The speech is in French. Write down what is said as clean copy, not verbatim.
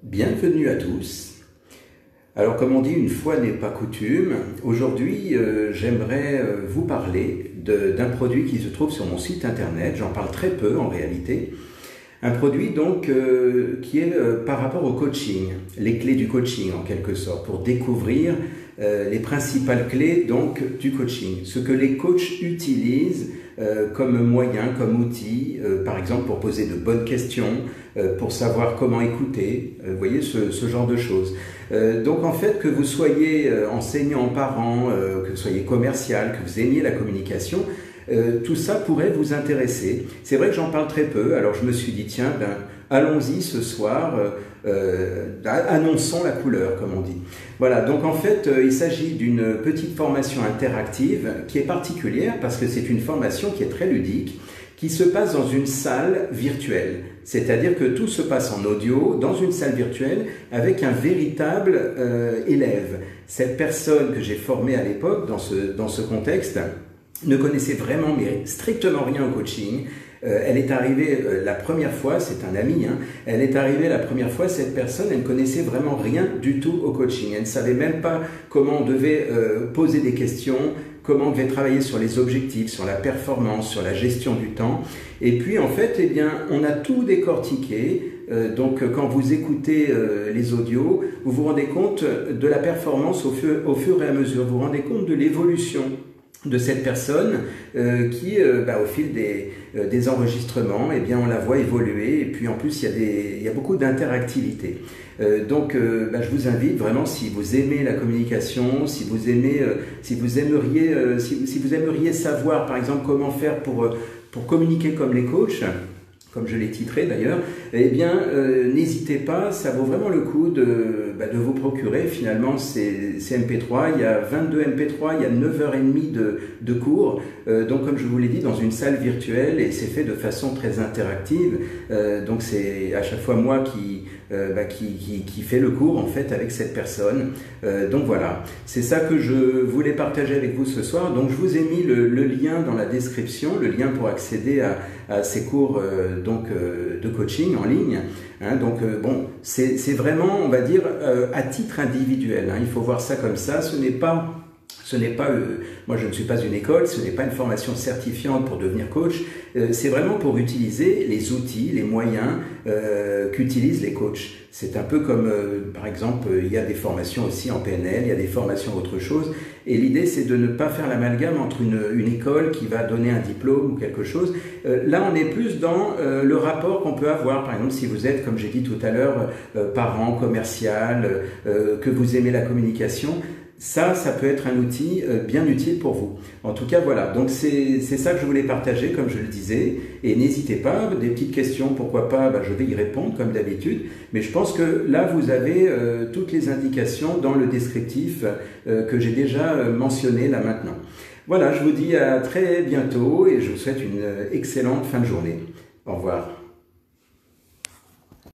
Bienvenue à tous. Alors comme on dit, une fois n'est pas coutume, aujourd'hui j'aimerais vous parler d'un produit qui se trouve sur mon site internet, j'en parle très peu en réalité. Un produit donc qui est par rapport au coaching, les clés du coaching en quelque sorte, pour découvrir les principales clés donc du coaching, ce que les coachs utilisent comme moyen, comme outil, par exemple pour poser de bonnes questions, pour savoir comment écouter, vous voyez ce genre de choses. Donc en fait, que vous soyez enseignant, parent, que vous soyez commercial, que vous aimiez la communication, tout ça pourrait vous intéresser. C'est vrai que j'en parle très peu, alors je me suis dit tiens, allons-y ce soir, annonçons la couleur comme on dit. Voilà, donc en fait il s'agit d'une petite formation interactive qui est particulière parce que c'est une formation qui est très ludique, qui se passe dans une salle virtuelle. C'est-à-dire que tout se passe en audio, dans une salle virtuelle, avec un véritable élève. Cette personne que j'ai formée à l'époque, dans ce contexte, ne connaissait vraiment mais strictement rien au coaching. Elle est arrivée la première fois, c'est un ami, hein, elle est arrivée la première fois, cette personne, elle ne connaissait vraiment rien du tout au coaching. Elle ne savait même pas comment on devait poser des questions, comment on devait travailler sur les objectifs, sur la performance, sur la gestion du temps. Et puis en fait, eh bien, on a tout décortiqué. Donc quand vous écoutez les audios, vous vous rendez compte de la performance au fur et à mesure. Vous vous rendez compte de l'évolution de cette personne qui, au fil des enregistrements, eh bien, on la voit évoluer. Et puis en plus, il y a beaucoup d'interactivité. Donc, je vous invite vraiment, si vous aimez la communication, si vous aimeriez savoir, par exemple, comment faire pour communiquer comme les coachs, comme je l'ai titré d'ailleurs, eh bien, n'hésitez pas, ça vaut vraiment le coup de vous procurer finalement ces MP3. Il y a 22 MP3, il y a 9h30 de cours, donc comme je vous l'ai dit, dans une salle virtuelle, et c'est fait de façon très interactive, donc c'est à chaque fois moi qui fait le cours en fait avec cette personne. Donc voilà, c'est ça que je voulais partager avec vous ce soir. Donc je vous ai mis le lien dans la description, le lien pour accéder à ces cours de coaching en ligne. Hein, donc bon, c'est vraiment, on va dire, à titre individuel. Hein, il faut voir ça comme ça. Ce n'est pas moi je ne suis pas une école, ce n'est pas une formation certifiante pour devenir coach, c'est vraiment pour utiliser les outils, les moyens qu'utilisent les coachs. C'est un peu comme, par exemple, il y a des formations aussi en PNL, il y a des formations autre chose, et l'idée c'est de ne pas faire l'amalgame entre une école qui va donner un diplôme ou quelque chose. Là on est plus dans le rapport qu'on peut avoir, par exemple si vous êtes, comme j'ai dit tout à l'heure, parent, commercial, que vous aimez la communication, ça peut être un outil bien utile pour vous. En tout cas, voilà. Donc, c'est ça que je voulais partager, comme je le disais. Et n'hésitez pas, des petites questions, pourquoi pas, je vais y répondre, comme d'habitude. Mais je pense que là, vous avez toutes les indications dans le descriptif que j'ai déjà mentionné là maintenant. Voilà, je vous dis à très bientôt et je vous souhaite une excellente fin de journée. Au revoir.